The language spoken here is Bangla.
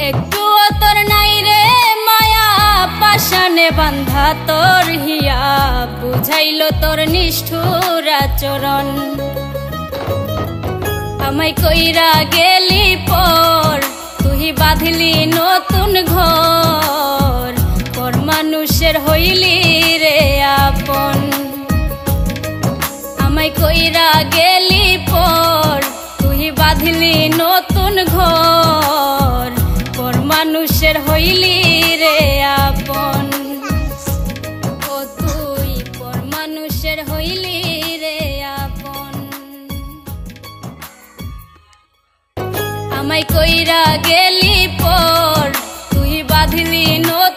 একটুও তোর নাই রে মায়া, পাশানে বান্ধা তোর হিয়া, বুঝাইলো তোর নিষ্ঠুর আচরণ। আমায় কইরা গেলি পর, তুই বাঁধলি নতুন ঘর, পর মানুষের হইলি রে আপন। আমায় কইরা গেলি পর, তুই বাঁধলি নতুন ঘর, পর মানুষের হইলি রে আপন। ও তুই পর মানুষের হইলি রে আপন। আমায় কইরা গেলি পর, তুই বাঁধলি নতুন